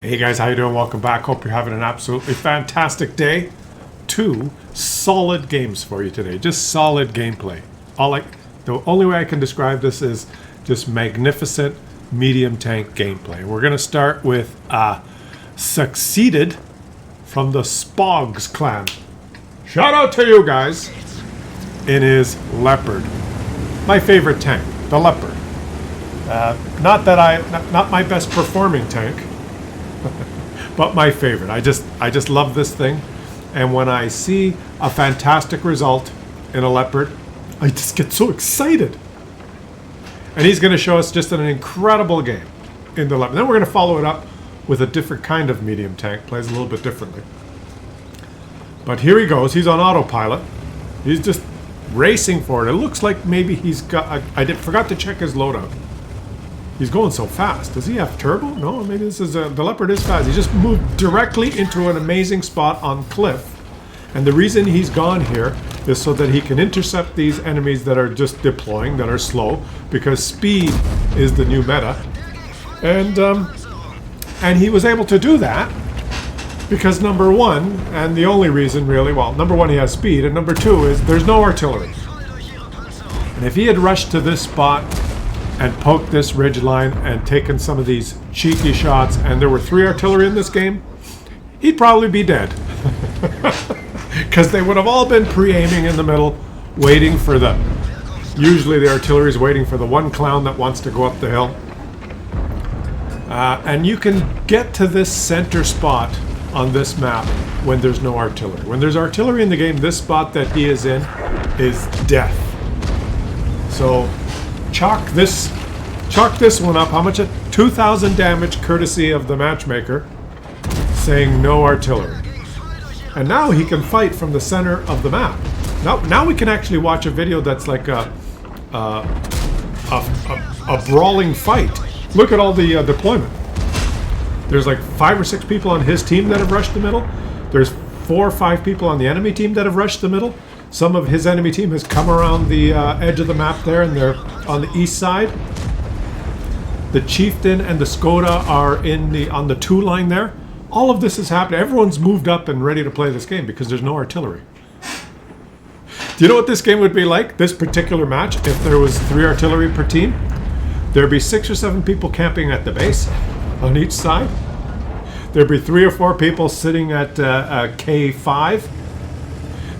Hey guys, how you doing? Welcome back. Hope you're having an absolutely fantastic day. Two solid games for you today. Just solid gameplay. The only way I can describe this is just magnificent medium tank gameplay. We're going to start with Succeeded from the Spogs clan. Shout out to you guys. It is Leopard. My favorite tank, the Leopard. Not my best performing tank. But my favorite. I just love this thing, and when I see a fantastic result in a Leopard, I just get so excited. And he's going to show us just an incredible game in the Leopard. Then we're going to follow it up with a different kind of medium tank. Plays a little bit differently. But here he goes. He's on autopilot. He's just racing for it. It looks like maybe he's got... forgot to check his loadout. He's going so fast. Does he have turbo? No, maybe this is the Leopard is fast. He just moved directly into an amazing spot on cliff. And the reason he's gone here is so that he can intercept these enemies that are just deploying, that are slow, because speed is the new meta. And he was able to do that because number one, and the only reason really, well, number one, he has speed, and number two is there's no artillery. And if he had rushed to this spot and poked this ridge line and taken some of these cheeky shots, and there were 3 artillery in this game, he'd probably be dead. Because they would have all been pre-aiming in the middle, waiting for usually the artillery is waiting for the one clown that wants to go up the hill. And you can get to this center spot on this map when there's no artillery. When there's artillery in the game, this spot that he is in is death. So chalk this one up. How much? 2,000 damage courtesy of the matchmaker saying no artillery. And now he can fight from the center of the map. Now we can actually watch a video that's like a brawling fight. Look at all the deployment. There's like 5 or 6 people on his team that have rushed the middle. There's 4 or 5 people on the enemy team that have rushed the middle. Some of his enemy team has come around the edge of the map there, and they're on the east side. The Chieftain and the Skoda are on the 2 line there. All of this is happening. Everyone's moved up and ready to play this game because there's no artillery. Do you know what this game would be like, this particular match, if there was 3 artillery per team? There'd be 6 or 7 people camping at the base on each side. There'd be 3 or 4 people sitting at K5.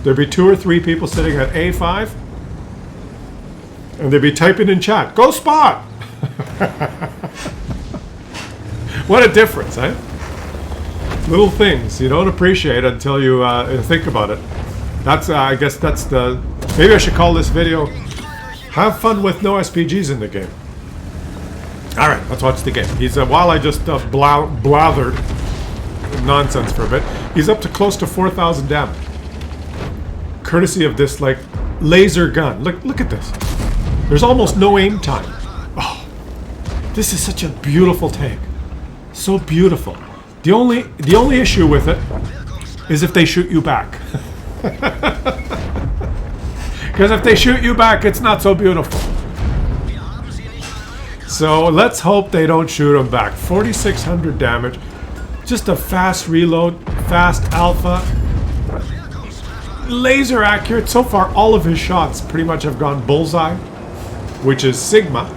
There'd be 2 or 3 people sitting at A5. And they'd be typing in chat, "Go spot!" What a difference, eh? Little things you don't appreciate until you think about it. I guess that's maybe I should call this video, "Have fun with no SPGs in the game." Alright, let's watch the game. He's while I just blathered nonsense for a bit, he's up to close to 4,000 damage. Courtesy of this like laser gun. Look at this. There's almost no aim time. Oh, this is such a beautiful tank. So beautiful. The only issue with it is if they shoot you back. Because if they shoot you back, it's not so beautiful. So let's hope they don't shoot him back. 4,600 damage. Just a fast reload, fast alpha. Laser accurate. So far, all of his shots pretty much have gone bullseye, which is Sigma.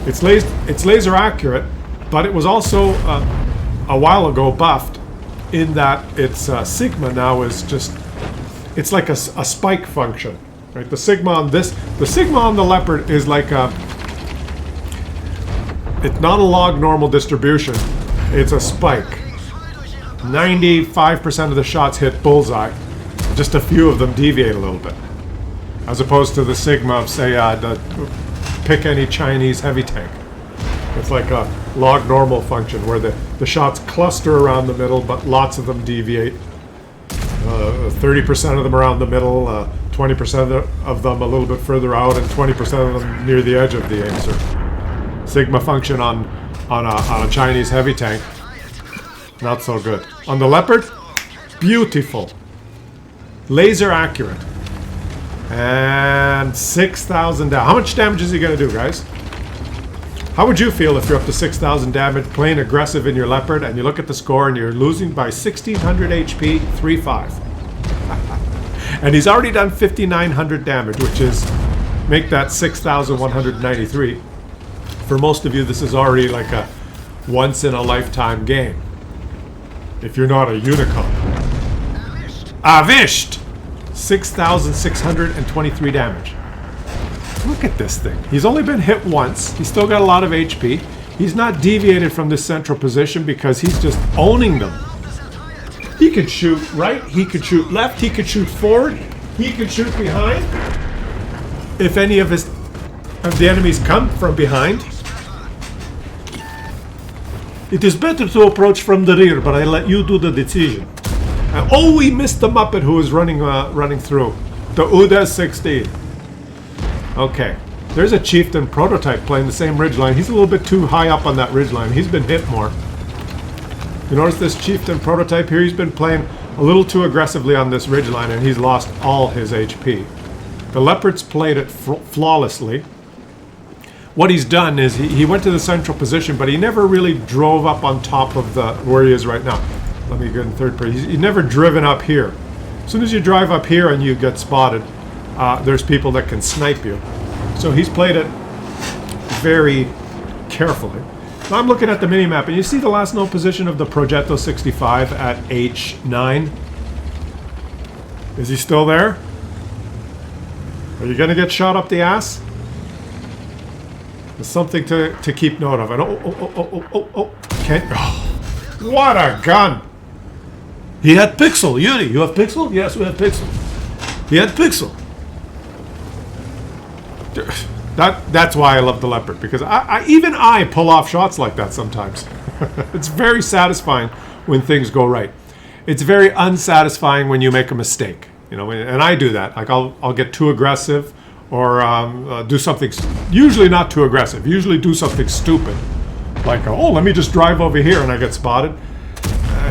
It's laser accurate, but it was also a while ago buffed in that its Sigma now is just, it's like a spike function, right? The Sigma on the Leopard is like it's not a log normal distribution. It's a spike. 95% of the shots hit bullseye. Just a few of them deviate a little bit. As opposed to the Sigma of, say, pick any Chinese heavy tank. It's like a log normal function where the shots cluster around the middle, but lots of them deviate. 30% of them around the middle, 20% of them a little bit further out, and 20% of them near the edge of the aim circle. Sigma function on a Chinese heavy tank. Not so good. On the Leopard, beautiful. Laser accurate. And 6,000 damage. How much damage is he going to do, guys? How would you feel if you're up to 6,000 damage, playing aggressive in your Leopard, and you look at the score and you're losing by 1,600 HP, 3-5. And he's already done 5,900 damage, which is, make that 6,193. For most of you, this is already like a once-in-a-lifetime game. If you're not a unicorn. Avished! 6,623 damage. Look at this thing. He's only been hit once. He's still got a lot of HP. He's not deviated from this central position because he's just owning them. He could shoot right, he could shoot left, he could shoot forward, he could shoot behind. If any of the enemies come from behind. It is better to approach from the rear, but I let you do the decision. Oh, we missed the Muppet who was running through. The Uda 16. Okay. There's a Chieftain prototype playing the same ridgeline. He's a little bit too high up on that ridgeline. He's been hit more. You notice this Chieftain prototype here? He's been playing a little too aggressively on this ridgeline, and he's lost all his HP. The Leopards played it flawlessly. What he's done is he went to the central position, but he never really drove up on top of where he is right now. Let me get in third person. He's never driven up here. As soon as you drive up here and you get spotted, there's people that can snipe you. So he's played it very carefully. Now I'm looking at the minimap, and you see the last known position of the Progetto 65 at H9. Is he still there? Are you going to get shot up the ass? There's something to keep note of. And oh. Can't. Oh, what a gun! He had Pixel. Yuri, you have Pixel? Yes, we have Pixel. He had Pixel. That's why I love the Leopard, because even I pull off shots like that sometimes. It's very satisfying when things go right. It's very unsatisfying when you make a mistake. You know, and I do that. Like I'll get too aggressive, or do something. Usually not too aggressive. Usually do something stupid, like oh, let me just drive over here, and I get spotted.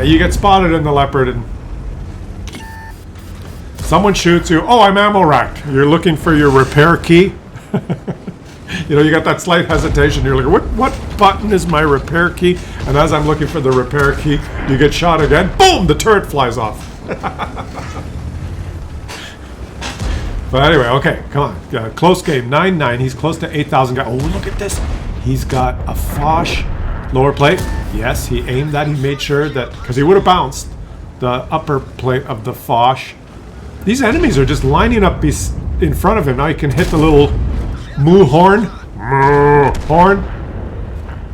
You get spotted in the Leopard, and someone shoots you. Oh, I'm ammo racked. You're looking for your repair key. You know, you got that slight hesitation. You're like, what button is my repair key? And as I'm looking for the repair key, you get shot again. Boom! The turret flies off. But anyway, okay, come on. Close game, 9-9. He's close to 8,000 guys. Oh, look at this. He's got a Foch lower plate. Yes, he aimed that. He made sure that, because he would have bounced the upper plate of the Foch. These enemies are just lining up in front of him. Now he can hit the little moo horn.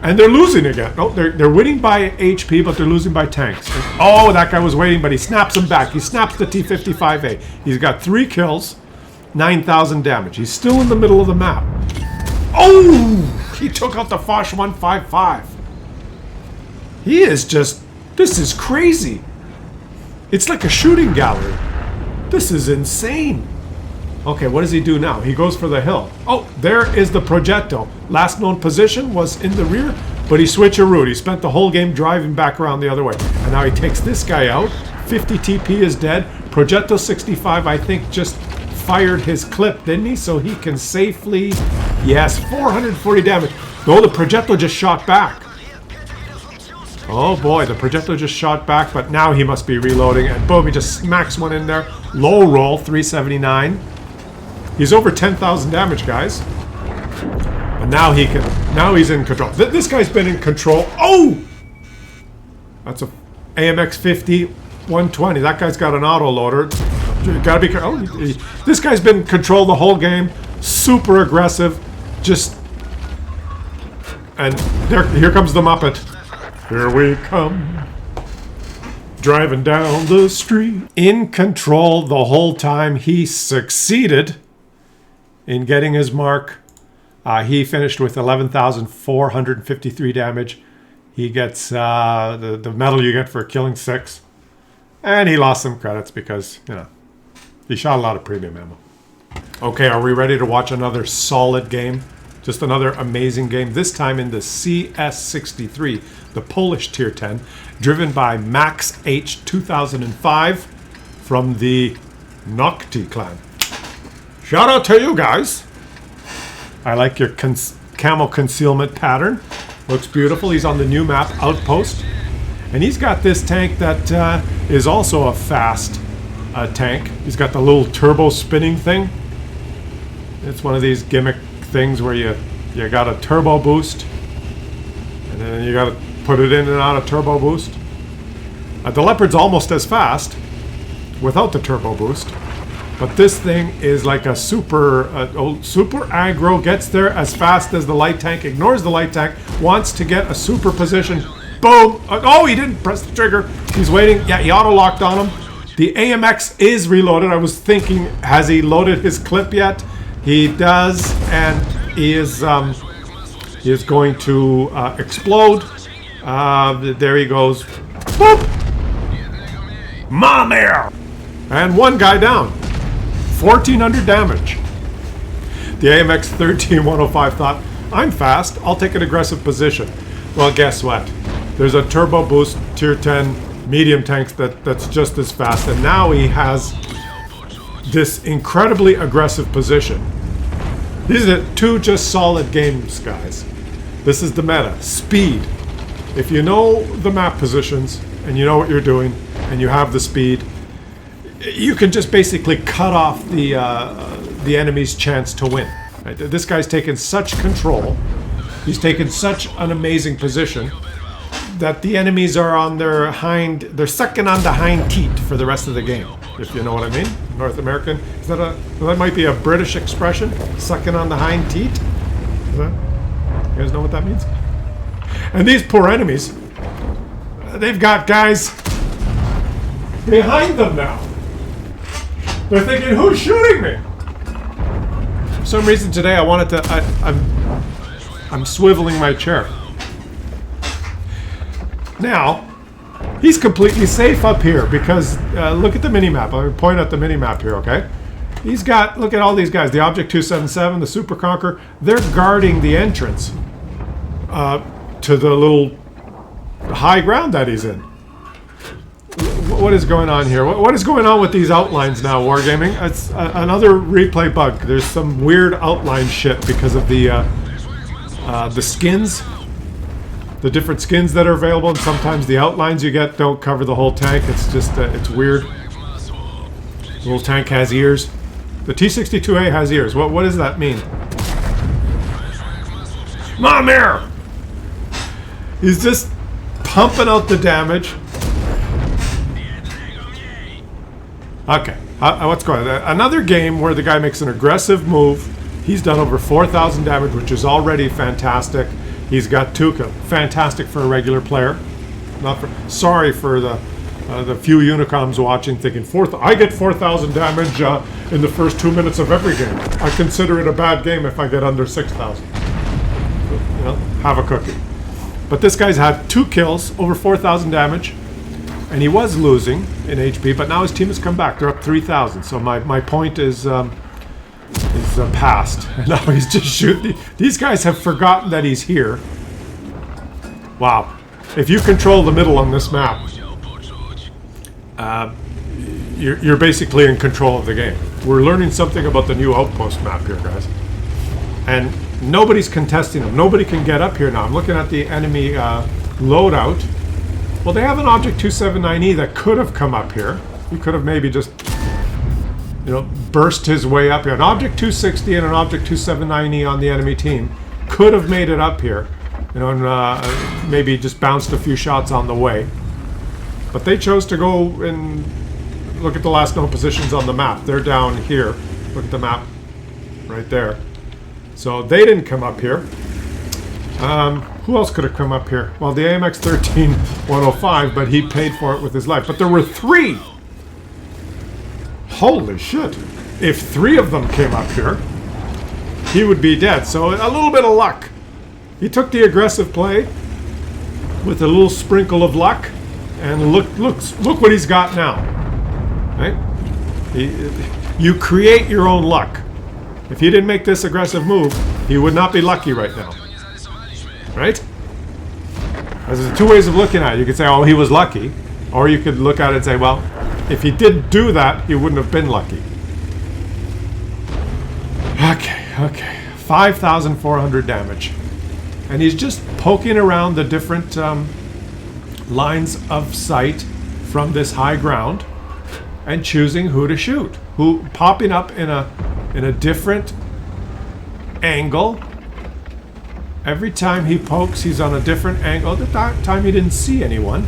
And they're losing again. Oh, they're winning by HP, but they're losing by tanks. And, oh, that guy was waiting, but he snaps him back. He snaps the T-55A. He's got 3 kills, 9,000 damage. He's still in the middle of the map. Oh! He took out the Foch 155. He is just... This is crazy. It's like a shooting gallery. This is insane. Okay, what does he do now? He goes for the hill. Oh, there is the Progetto. Last known position was in the rear, but he switched a route. He spent the whole game driving back around the other way. And now he takes this guy out. 50 TP is dead. Progetto 65, I think, just fired his clip, didn't he? So he can safely... Yes, 440 damage. No, the Progetto just shot back. Oh boy, the Progetto just shot back, but now he must be reloading. And boom, he just smacks one in there. Low roll, 379. He's over 10,000 damage, guys. And now he's in control. This guy's been in control. Oh! That's a AMX 50 120. That guy's got an auto loader. You gotta be careful. Oh, this guy's been in control the whole game. Super aggressive. Just... And here comes the Muppet. Here we come. Driving down the street. In control the whole time. He succeeded in getting his mark. He finished with 11,453 damage. He gets the medal you get for killing 6. And he lost some credits because, you know, he shot a lot of premium ammo. Okay, are we ready to watch another solid game? Just another amazing game. This time in the CS63, the Polish Tier 10, driven by Max H 2005 from the Nocti clan. Shout out to you guys. I like your camo concealment pattern. Looks beautiful. He's on the new map, Outpost. And he's got this tank that is also a fast tank. He's got the little turbo spinning thing. It's one of these gimmick things where you got a turbo boost. And then you got to put it in and out of turbo boost. The Leopard's almost as fast without the turbo boost. But this thing is like a super aggro, gets there as fast as the light tank, ignores the light tank, wants to get a super position. Boom! Oh, he didn't press the trigger. He's waiting. Yeah, he auto-locked on him. The AMX is reloaded. I was thinking, has he loaded his clip yet? He does, and he is going to explode. There he goes. Boop! Mama! And one guy down. 1,400 damage. The AMX 13105 thought, I'm fast, I'll take an aggressive position. Well, guess what? There's a turbo boost tier 10 medium tank that's just as fast, and now he has this incredibly aggressive position. These are two just solid games, guys. This is the meta. Speed. If you know the map positions, and you know what you're doing, and you have the speed, you can just basically cut off the enemy's chance to win. Right? This guy's taken such control. He's taken such an amazing position that the enemies are on their they're sucking on the hind teat for the rest of the game, if you know what I mean. North American, that might be a British expression, sucking on the hind teat. You guys know what that means? And these poor enemies, they've got guys behind them now. They're thinking, who's shooting me? For some reason today I wanted to, I'm swiveling my chair. Now, he's completely safe up here because look at the mini-map. I'm going to point at the mini-map here, okay? He's got, look at all these guys. The Object 277, the Super Conqueror. They're guarding the entrance to the little high ground that he's in. What is going on here? What is going on with these outlines now, Wargaming? It's another replay bug. There's some weird outline shit because of the skins. The different skins that are available, and sometimes the outlines you get don't cover the whole tank. It's just, it's weird. The little tank has ears. The T-62A has ears. What does that mean? Mom here! He's just pumping out the damage. Okay, what's going on? Another game where the guy makes an aggressive move. He's done over 4,000 damage, which is already fantastic. He's got 2 kills. Fantastic for a regular player. Sorry for the few Unicoms watching thinking, I get 4,000 damage in the first 2 minutes of every game. I consider it a bad game if I get under 6,000. Have a cookie. But this guy's had 2 kills, over 4,000 damage. And he was losing in HP, but now his team has come back. They're up 3,000. So my point is past. And now he's just shooting. These guys have forgotten that he's here. Wow. If you control the middle on this map, you're basically in control of the game. We're learning something about the new Outpost map here, guys. And nobody's contesting them. Nobody can get up here now. I'm looking at the enemy loadout. Well, they have an Object 279E that could have come up here. He could have maybe just, burst his way up here. An Object 260 and an Object 279E on the enemy team could have made it up here, and maybe just bounced a few shots on the way. But they chose to go and look at the last known positions on the map. They're down here. Look at the map right there. So they didn't come up here. Who else could have come up here? Well, the AMX 13105, but he paid for it with his life. But there were 3! Holy shit. If 3 of them came up here, he would be dead. So a little bit of luck. He took the aggressive play with a little sprinkle of luck. And look what he's got now. Right? You create your own luck. If he didn't make this aggressive move, he would not be lucky right now. Right? There's 2 ways of looking at it. You could say, oh, he was lucky. Or you could look at it and say, well, if he didn't do that, he wouldn't have been lucky. Okay. 5,400 damage. And he's just poking around the different lines of sight from this high ground and choosing who to shoot. Who popping up in a different angle. Every time he pokes, he's on a different angle. The time he didn't see anyone.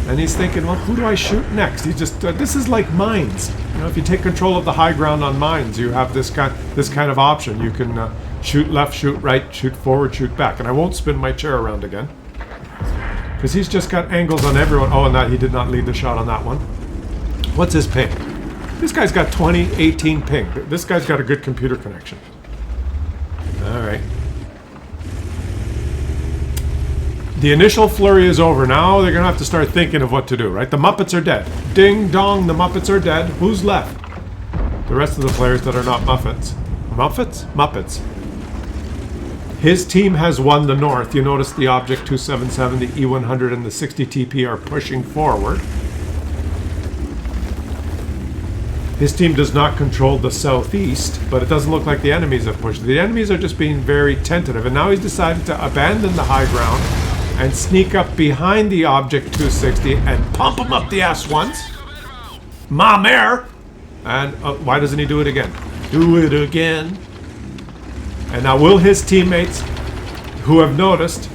And he's thinking, well, who do I shoot next? He's just, this is like mines. You know, if you take control of the high ground on mines, you have this kind of option. You can shoot left, shoot right, shoot forward, shoot back. And I won't spin my chair around again. Because he's just got angles on everyone. Oh, and that he did not lead the shot on that one. What's his ping? This guy's got 2018 ping. This guy's got a good computer connection. All right. The initial flurry is over. Now they're going to have to start thinking of what to do, right? The Muppets are dead. Ding dong, the Muppets are dead. Who's left? The rest of the players that are not Muppets. Muppets? Muppets. His team has won the north. You notice the Object 277, the E100, and the 60 TP are pushing forward. His team does not control the southeast, but it doesn't look like the enemies have pushed. The enemies are just being very tentative, and now he's decided to abandon the high ground and sneak up behind the Object 260 and pump him up the ass once. Ma mère! And why doesn't he do it again? Do it again. And now will his teammates, who have noticed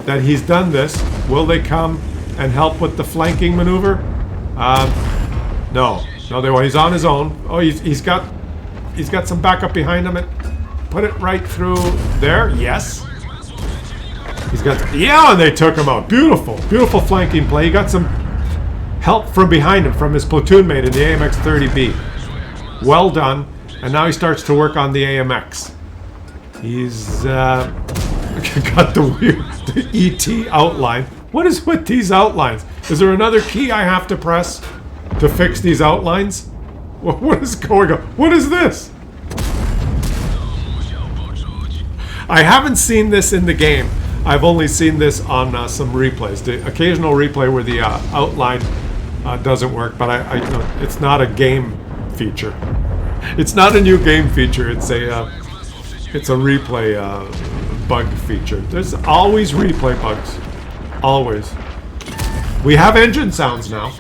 that he's done this, will they come and help with the flanking maneuver? No. No, they won't. He's on his own. Oh, he's got some backup behind him. And put it right through there. Yes. He's got, yeah, and they took him out. Beautiful, beautiful flanking play. He got some help from behind him, from his platoon mate in the AMX 30B. Well done. And now he starts to work on the AMX. He's got the ET outline. What is with these outlines? Is there another key I have to press to fix these outlines? What is going on? What is this? I haven't seen this in the game. I've only seen this on some replays. The occasional replay where the outline doesn't work, but I you know, it's not a game feature. It's not a new game feature. It's a replay bug feature. There's always replay bugs. Always. We have engine sounds now.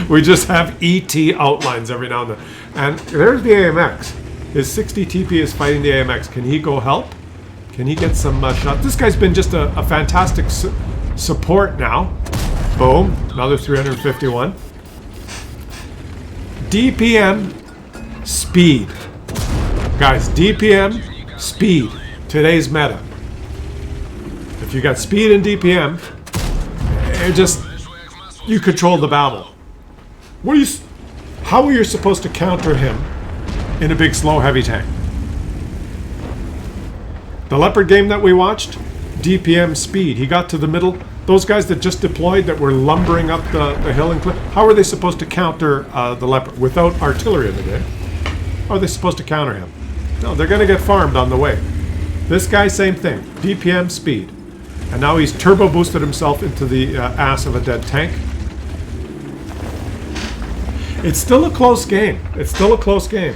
We just have ET outlines every now and then. And there's the AMX. His 60 TP is fighting the AMX. Can he go help? Can he get some shots? This guy's been just a fantastic support now. Boom. Another 351. DPM, speed. Guys, DPM, speed. Today's meta. If you got speed and DPM, you control the battle. How are you supposed to counter him in a big, slow, heavy tank? The Leopard game that we watched, DPM speed. He got to the middle. Those guys that just deployed that were lumbering up the hill and cliff, how are they supposed to counter the Leopard without artillery in the game? How are they supposed to counter him? No, they're going to get farmed on the way. This guy, same thing. DPM speed. And now he's turbo boosted himself into the ass of a dead tank. It's still a close game. It's still a close game.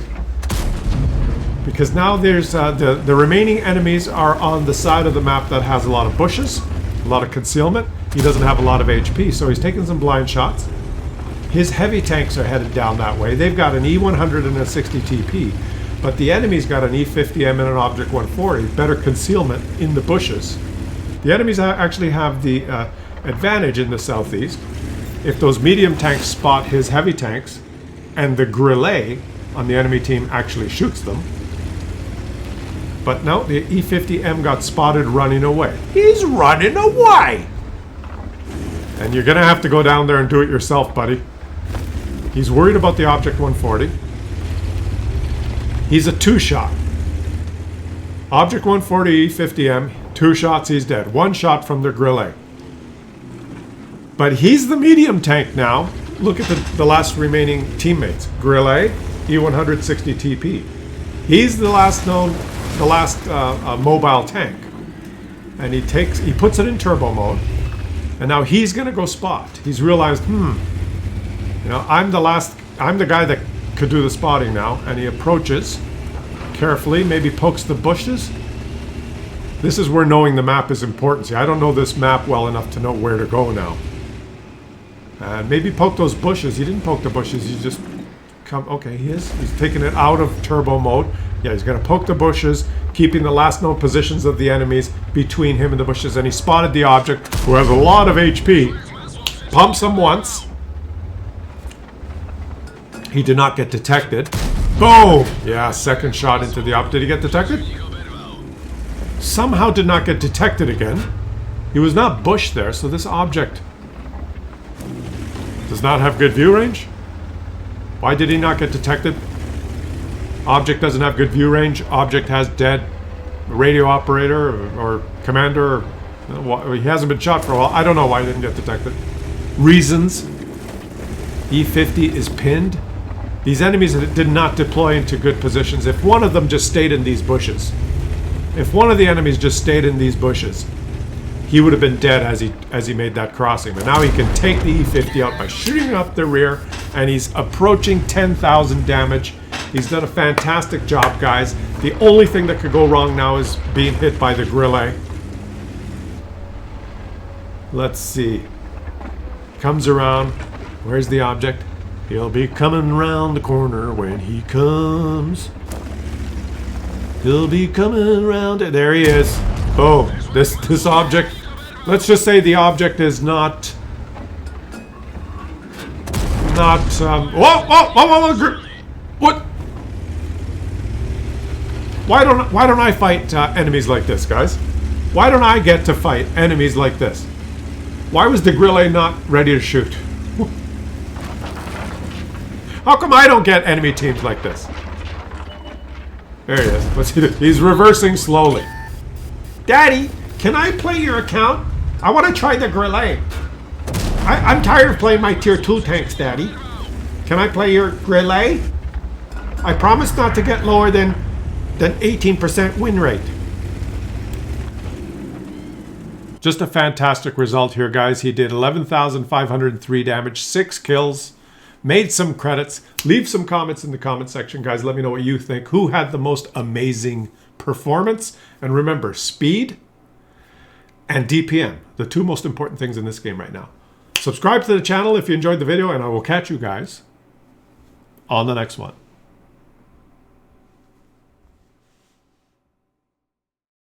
Because now there's the remaining enemies are on the side of the map that has a lot of bushes, a lot of concealment. He doesn't have a lot of HP, so he's taking some blind shots. His heavy tanks are headed down that way. They've got an E100 and a 60 TP, but the enemy's got an E50M and an Object 140. Better concealment in the bushes. The enemies actually have the advantage in the southeast. If those medium tanks spot his heavy tanks, and the grillet on the enemy team actually shoots them. But no, the E50M got spotted running away. He's running away! And you're gonna have to go down there and do it yourself, buddy. He's worried about the Object 140. He's a two-shot. Object 140 E50M, 2 shots, he's dead. 1 shot from the grillet. But he's the medium tank now. Look at the last remaining teammates. Grillet, E100 60 TP. He's the last mobile tank. And he puts it in turbo mode. And now he's gonna go spot. He's realized, I'm the guy that could do the spotting now, and he approaches carefully, maybe pokes the bushes. This is where knowing the map is important. See, I don't know this map well enough to know where to go now. And maybe poke those bushes. He didn't poke the bushes, he just come. Okay, he is. He's taking it out of turbo mode. Yeah, he's gonna poke the bushes, keeping the last known positions of the enemies between him and the bushes, and he spotted the object, who has a lot of HP. Pumps him once. He did not get detected. Boom! Yeah, second shot into the op. Did he get detected? Somehow did not get detected again. He was not bushed there, so this object does not have good view range. Why did he not get detected? Object doesn't have good view range. Object has dead radio operator or commander. He hasn't been shot for a while. I don't know why he didn't get detected. Reasons. E50 is pinned. These enemies did not deploy into good positions. If one of them just stayed in these bushes, if one of the enemies just stayed in these bushes, he would have been dead as he made that crossing. But now he can take the E50 out by shooting up the rear, and he's approaching 10,000 damage. He's done a fantastic job, guys. The only thing that could go wrong now is being hit by the Grille. Let's see. Comes around. Where's the object? He'll be coming around the corner when he comes. He'll be coming around. There he is. Oh, this object. Let's just say the object is not. Whoa! What? Why don't I fight enemies like this, guys? Why don't I get to fight enemies like this? Why was the Grille not ready to shoot? How come I don't get enemy teams like this? There he is. Let's see. He's reversing slowly. Daddy, can I play your account? I want to try the Grille. I'm tired of playing my tier 2 tanks, Daddy. Can I play your Grille? I promise not to get lower than 18% win rate. Just a fantastic result here, guys. He did 11,503 damage, 6 kills. Made some credits. Leave some comments in the comment section, guys. Let me know what you think. Who had the most amazing performance? And remember, speed and DPM, the two most important things in this game right now. Subscribe to the channel if you enjoyed the video, and I will catch you guys on the next one.